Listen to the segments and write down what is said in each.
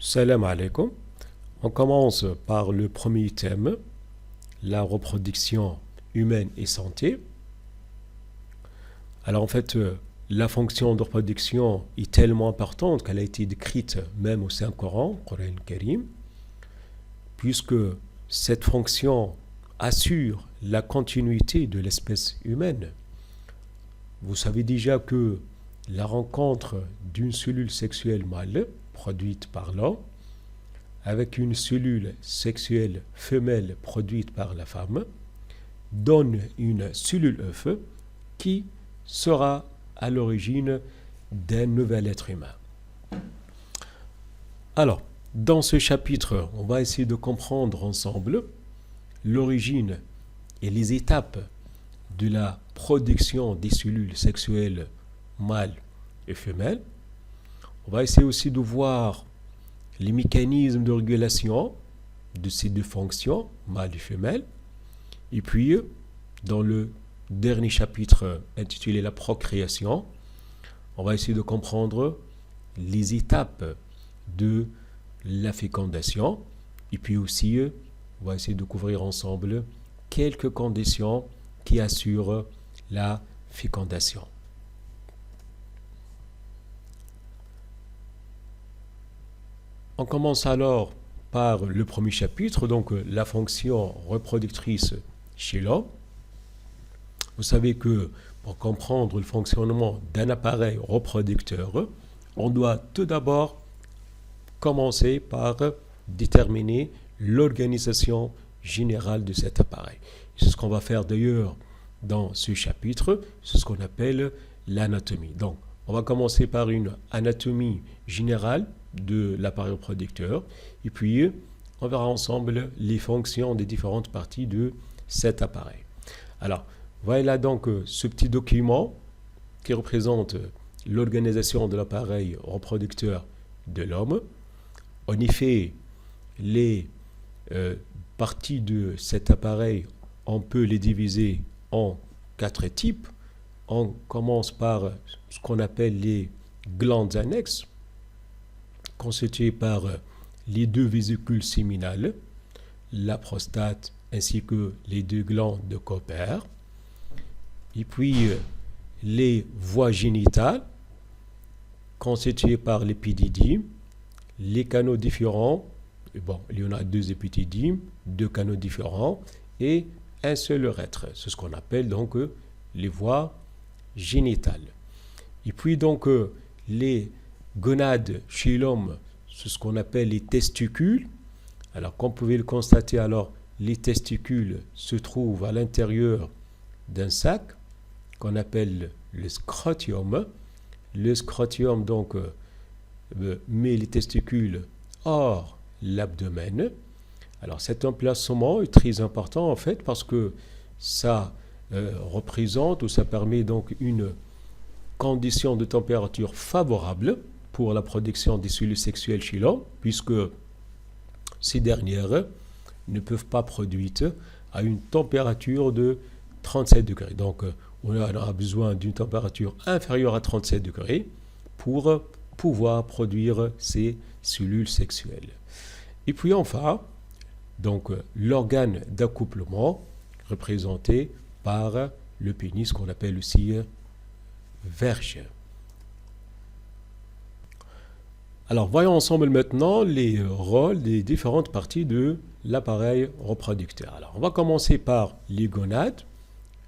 Salam alaikum. On commence par le premier thème, la reproduction humaine et santé. Alors en fait, la fonction de reproduction est tellement importante qu'elle a été décrite même au Saint-Coran, Coran Karim, puisque cette fonction assure la continuité de l'espèce humaine. Vous savez déjà que la rencontre d'une cellule sexuelle mâle produite par l'homme avec une cellule sexuelle femelle produite par la femme donne une cellule œuf qui sera à l'origine d'un nouvel être humain. Alors, dans ce chapitre, on va essayer de comprendre ensemble l'origine et les étapes de la production des cellules sexuelles mâles et femelles. On va essayer aussi de voir les mécanismes de régulation de ces deux fonctions, mâle et femelle. Et puis, dans le dernier chapitre intitulé La procréation, on va essayer de comprendre les étapes de la fécondation. Et puis aussi, on va essayer de couvrir ensemble quelques conditions qui assurent la fécondation. On commence alors par le premier chapitre, donc la fonction reproductrice chez l'homme. Vous savez que pour comprendre le fonctionnement d'un appareil reproducteur, on doit tout d'abord commencer par déterminer l'organisation générale de cet appareil. C'est ce qu'on va faire d'ailleurs dans ce chapitre, c'est ce qu'on appelle l'anatomie. Donc, on va commencer par une anatomie générale de l'appareil reproducteur, et puis on verra ensemble les fonctions des différentes parties de cet appareil. Alors, voilà donc ce petit document qui représente l'organisation de l'appareil reproducteur de l'homme. En effet, les parties de cet appareil, on peut les diviser en 4 types. On commence par ce qu'on appelle les glandes annexes, constituées par les 2 vésicules séminales, la prostate ainsi que les 2 glandes de Cowper. Et puis les voies génitales, constituées par l'épididyme, les canaux différents. Bon, il y en a 2 épididymes, 2 canaux différents et un seul urètre. C'est ce qu'on appelle donc les voies génitales. Et puis donc les gonades chez l'homme, c'est ce qu'on appelle les testicules. Alors comme vous pouvez le constater, alors les testicules se trouvent à l'intérieur d'un sac qu'on appelle le scrotium. Le scrotium donc met les testicules hors l'abdomen. Alors cet emplacement est très important en fait parce que ça représente ou ça permet donc une condition de température favorable pour la production des cellules sexuelles chez l'homme, puisque ces dernières ne peuvent pas produites à une température de 37 degrés. Donc on aura besoin d'une température inférieure à 37 degrés pour pouvoir produire ces cellules sexuelles. Et puis enfin, donc l'organe d'accouplement représenté par le pénis qu'on appelle aussi verge. Alors voyons ensemble maintenant les rôles des différentes parties de l'appareil reproducteur. Alors on va commencer par les gonades.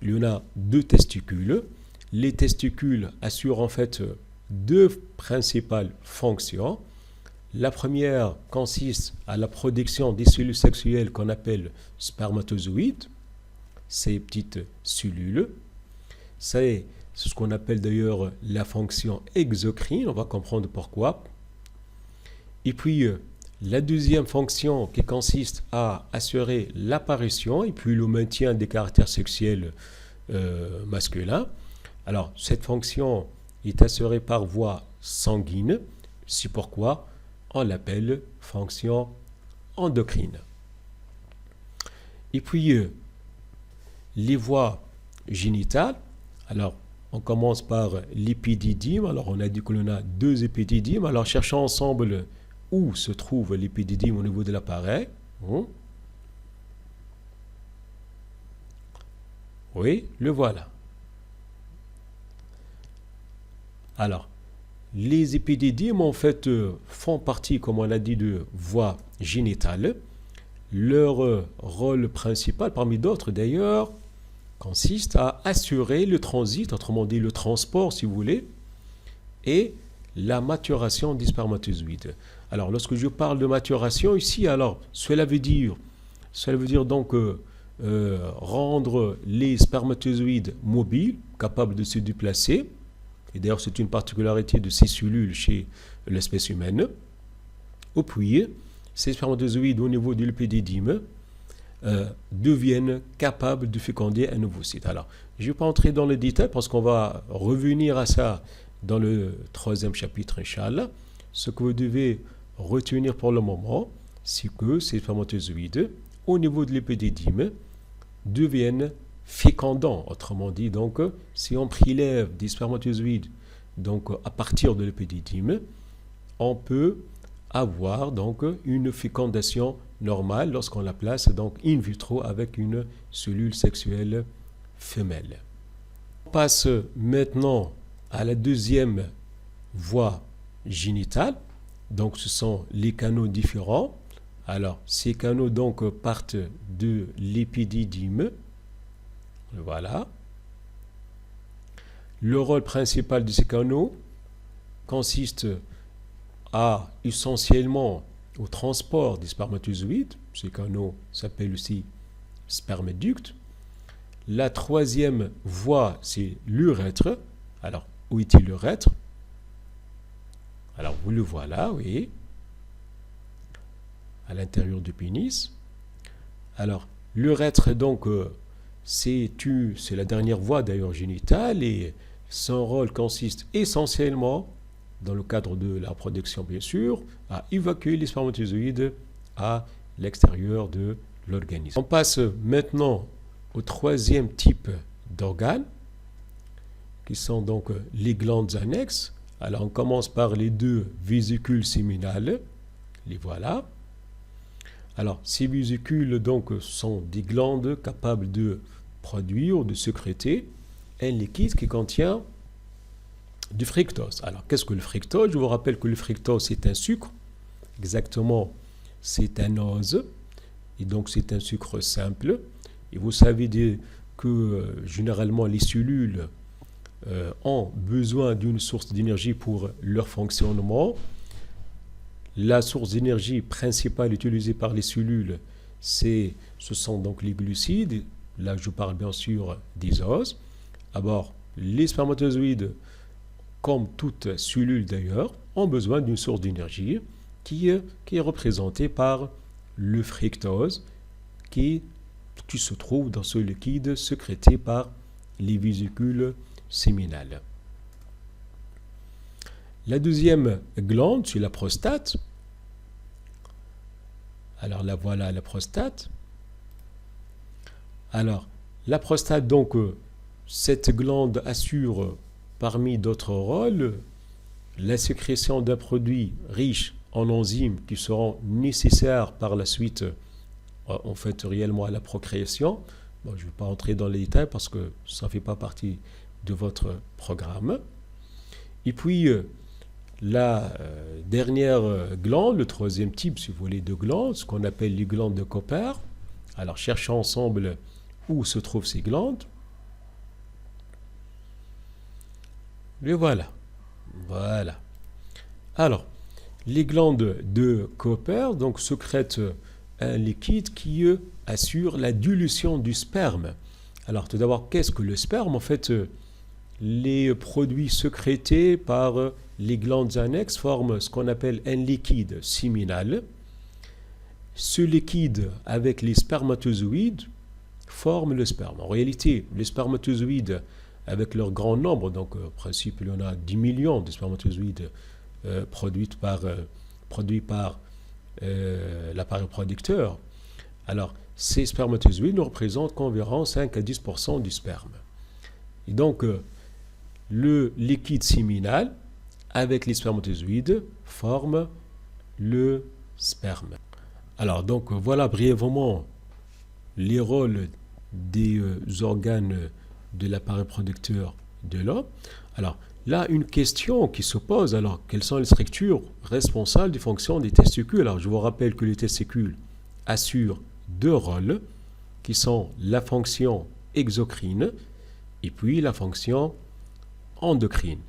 Il y en a 2 testicules. Les testicules assurent en fait 2 principales fonctions. La première consiste à la production des cellules sexuelles qu'on appelle spermatozoïdes, ces petites cellules. C'est ce qu'on appelle d'ailleurs la fonction exocrine, on va comprendre pourquoi. Et puis la deuxième fonction qui consiste à assurer l'apparition et puis le maintien des caractères sexuels masculins. Alors cette fonction est assurée par voie sanguine, c'est pourquoi on l'appelle fonction endocrine. Et puis les voies génitales, alors on commence par l'épididyme. Alors on a dit que l'on a 2 épididymes, alors cherchons ensemble où se trouve l'épididyme au niveau de l'appareil. Oui, le voilà. Alors, les épididymes, en fait, font partie, comme on l'a dit, de voies génitales. Leur rôle principal, parmi d'autres d'ailleurs, consiste à assurer le transit, autrement dit le transport, si vous voulez, et la maturation des spermatozoïdes. Alors, lorsque je parle de maturation ici, alors, cela veut dire donc rendre les spermatozoïdes mobiles, capables de se déplacer. Et d'ailleurs, c'est une particularité de ces cellules chez l'espèce humaine. Ou puis, ces spermatozoïdes au niveau du l'épididyme deviennent capables de féconder un ovocyte. Alors, je ne vais pas entrer dans le détail parce qu'on va revenir à ça dans le 3e chapitre, Inch'Allah. Ce que vous devez retenir pour le moment, c'est que ces spermatozoïdes, au niveau de l'épididyme, deviennent fécondants. Autrement dit, donc, si on prélève des spermatozoïdes donc, à partir de l'épididyme, on peut avoir donc une fécondation normale lorsqu'on la place donc in vitro avec une cellule sexuelle femelle. On passe maintenant à la deuxième voie génitale. Donc, ce sont les canaux différents. Alors, ces canaux donc partent de l'épididyme. Voilà. Le rôle principal de ces canaux consiste essentiellement au transport des spermatozoïdes. Ces canaux s'appellent aussi sperméductes. La troisième voie, c'est l'urètre. Alors, où est-il l'urètre? Alors, vous le voilà, oui. À l'intérieur du pénis. Alors, l'urètre, donc, c'est la dernière voie d'ailleurs génitale et son rôle consiste essentiellement, dans le cadre de la reproduction bien sûr, à évacuer les spermatozoïdes à l'extérieur de l'organisme. On passe maintenant au troisième type d'organes, qui sont donc les glandes annexes. Alors on commence par les deux vésicules séminales, les voilà. Alors ces vésicules donc sont des glandes capables de produire, de sécréter un liquide qui contient du fructose. Alors qu'est-ce que le fructose? Je vous rappelle que le fructose c'est un sucre, exactement c'est un ose, et donc c'est un sucre simple. Et vous savez que généralement les cellules ont besoin d'une source d'énergie pour leur fonctionnement. La source d'énergie principale utilisée par les cellules, ce sont donc les glucides. Là, je parle bien sûr des oses. Alors, les spermatozoïdes, comme toute cellule d'ailleurs, ont besoin d'une source d'énergie qui est représentée par le fructose qui se trouve dans ce liquide sécrété par les vésicules séminales. La deuxième glande, c'est la prostate. Alors là, voilà la prostate. Alors, la prostate, donc, cette glande assure, parmi d'autres rôles, la sécrétion d'un produit riche en enzymes qui seront nécessaires par la suite, en fait, réellement à la procréation. Bon, je ne vais pas entrer dans les détails parce que ça ne fait pas partie de votre programme. Et puis, la dernière glande, le troisième type, si vous voulez, de glande, ce qu'on appelle les glandes de Cooper. Alors, cherchons ensemble où se trouvent ces glandes. Et voilà. Voilà. Alors, les glandes de Cooper donc, sécrètent un liquide qui assure la dilution du sperme. Alors, tout d'abord, qu'est-ce que le sperme? En fait, les produits sécrétés par les glandes annexes forment ce qu'on appelle un liquide séminal. Ce liquide, avec les spermatozoïdes, forme le sperme. En réalité, les spermatozoïdes, avec leur grand nombre, donc en principe, il y en a 10 millions de spermatozoïdes produits par l'appareil reproducteur. Alors, ces spermatozoïdes ne représentent qu'environ 5 à 10% du sperme. Et donc, le liquide séminal avec les spermatozoïdes forme le sperme. Alors, donc, voilà brièvement les rôles des organes de l'appareil reproducteur de l'homme. Alors, là, une question qui se pose, alors, quelles sont les structures responsables des fonctions des testicules? Alors, je vous rappelle que les testicules assurent deux rôles, qui sont la fonction exocrine et puis la fonction endocrine.